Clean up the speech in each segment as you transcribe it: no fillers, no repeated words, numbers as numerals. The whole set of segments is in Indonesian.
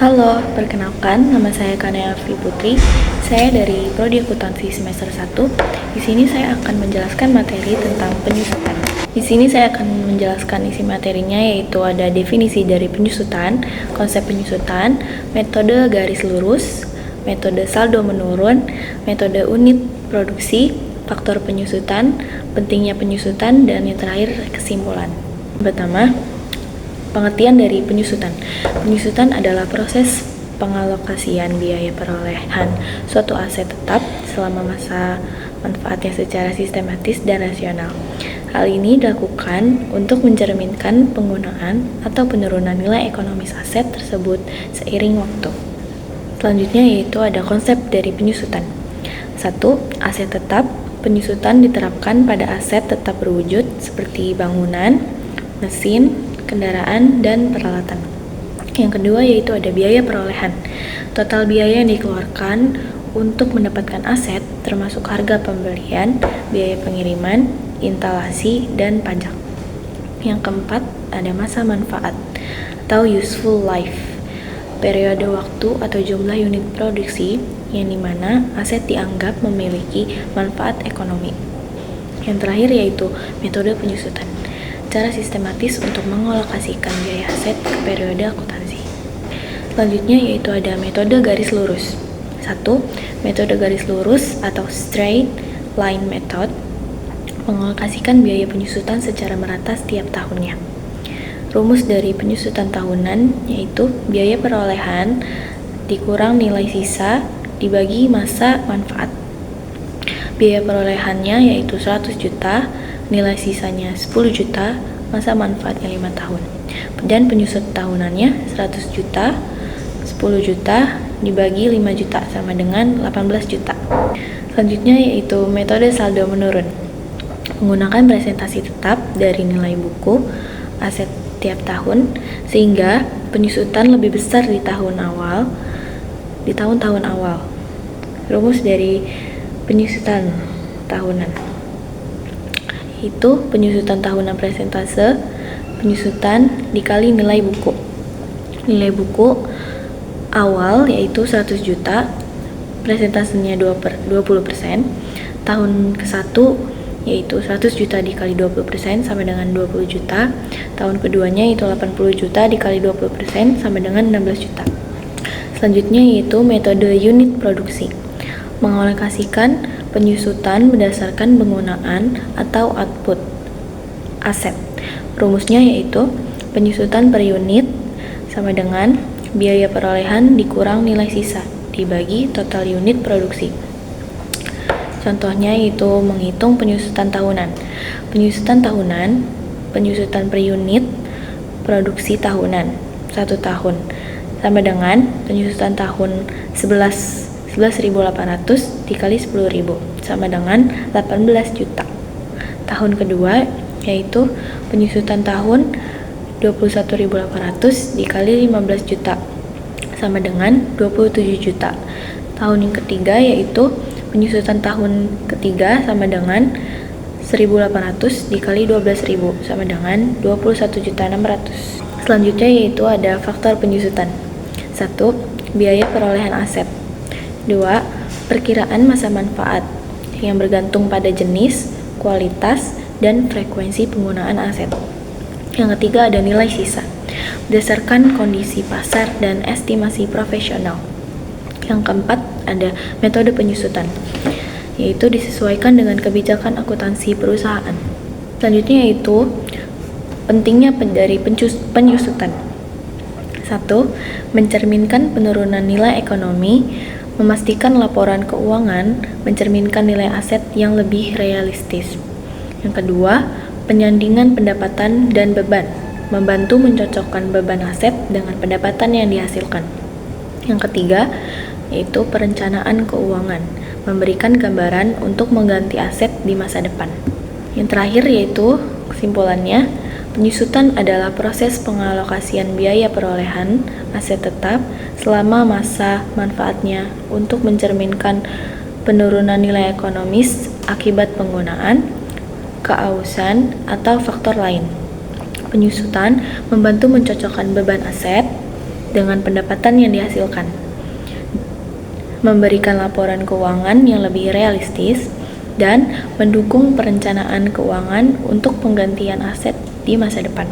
Halo, perkenalkan nama saya Kanea Afi Putri. Saya dari Prodi Akuntansi semester 1. Di sini saya akan menjelaskan materi tentang penyusutan. Di sini saya akan menjelaskan isi materinya, yaitu ada definisi dari penyusutan, konsep penyusutan, metode garis lurus, metode saldo menurun, metode unit produksi, faktor penyusutan, pentingnya penyusutan, dan yang terakhir kesimpulan. Pertama, pengertian dari penyusutan. Penyusutan adalah proses pengalokasian biaya perolehan suatu aset tetap selama masa manfaatnya secara sistematis dan rasional. Hal ini dilakukan untuk mencerminkan penggunaan atau penurunan nilai ekonomis aset tersebut seiring waktu. Selanjutnya yaitu ada konsep dari penyusutan. 1. Aset tetap. Penyusutan diterapkan pada aset tetap berwujud seperti bangunan, mesin, kendaraan, dan peralatan. Yang kedua yaitu ada biaya perolehan. Total biaya yang dikeluarkan untuk mendapatkan aset termasuk harga pembelian, biaya pengiriman, instalasi, dan pajak. Yang keempat ada masa manfaat atau useful life. Periode waktu atau jumlah unit produksi yang dimana aset dianggap memiliki manfaat ekonomi. Yang terakhir yaitu metode penyusutan. Cara sistematis untuk mengalokasikan biaya aset ke periode akuntansi. Selanjutnya yaitu ada metode garis lurus. 1. Metode garis lurus atau straight line method mengalokasikan biaya penyusutan secara merata setiap tahunnya. Rumus dari penyusutan tahunan yaitu biaya perolehan dikurang nilai sisa dibagi masa manfaat. Biaya perolehannya yaitu 100 juta, nilai sisanya 10 juta, masa manfaatnya 5 tahun. Dan penyusut tahunannya 100 juta, 10 juta dibagi 5 juta sama dengan 18 juta. Selanjutnya yaitu metode saldo menurun. Menggunakan presentasi tetap dari nilai buku aset tiap tahun sehingga penyusutan lebih besar di tahun-tahun awal. Rumus dari penyusutan tahunan itu penyusutan tahunan presentase penyusutan dikali nilai buku. Nilai buku awal yaitu 100 juta, presentasenya 20%, tahun ke-1 yaitu 100 juta dikali 20% sama dengan 20 juta, tahun keduanya yaitu 80 juta dikali 20% sama dengan 16 juta. Selanjutnya yaitu metode unit produksi. Mengalokasikan penyusutan berdasarkan penggunaan atau output aset. Rumusnya yaitu penyusutan per unit sama dengan biaya perolehan dikurang nilai sisa dibagi total unit produksi. Contohnya yaitu menghitung penyusutan tahunan. Penyusutan tahunan, penyusutan per unit produksi tahunan 1 tahun sama dengan penyusutan tahun 11.800 dikali 10.000 sama dengan 18 juta. Tahun kedua yaitu penyusutan tahun 21.800 dikali 15 juta sama dengan 27 juta. Tahun yang ketiga yaitu penyusutan tahun ketiga sama dengan 1.800 dikali 12.000 sama dengan 21.600. Selanjutnya yaitu ada faktor penyusutan. 1. Biaya perolehan aset. 2. Perkiraan masa manfaat yang bergantung pada jenis, kualitas, dan frekuensi penggunaan aset. Yang ketiga ada nilai sisa berdasarkan kondisi pasar dan estimasi profesional. Yang keempat ada metode penyusutan, yaitu disesuaikan dengan kebijakan akuntansi perusahaan. Selanjutnya yaitu pentingnya dari penyusutan. 1. Mencerminkan penurunan nilai ekonomi, memastikan laporan keuangan mencerminkan nilai aset yang lebih realistis. Yang kedua, penyandingan pendapatan dan beban, membantu mencocokkan beban aset dengan pendapatan yang dihasilkan. Yang ketiga, yaitu perencanaan keuangan, memberikan gambaran untuk mengganti aset di masa depan. Yang terakhir yaitu kesimpulannya, penyusutan adalah proses pengalokasian biaya perolehan aset tetap selama masa manfaatnya untuk mencerminkan penurunan nilai ekonomis akibat penggunaan, keausan, atau faktor lain. Penyusutan membantu mencocokkan beban aset dengan pendapatan yang dihasilkan, memberikan laporan keuangan yang lebih realistis, dan mendukung perencanaan keuangan untuk penggantian aset di masa depan.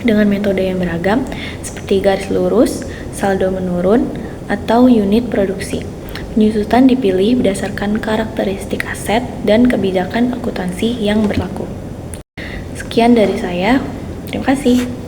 Dengan metode yang beragam, seperti garis lurus, saldo menurun, atau unit produksi. Penyusutan dipilih berdasarkan karakteristik aset dan kebijakan akuntansi yang berlaku. Sekian dari saya, terima kasih.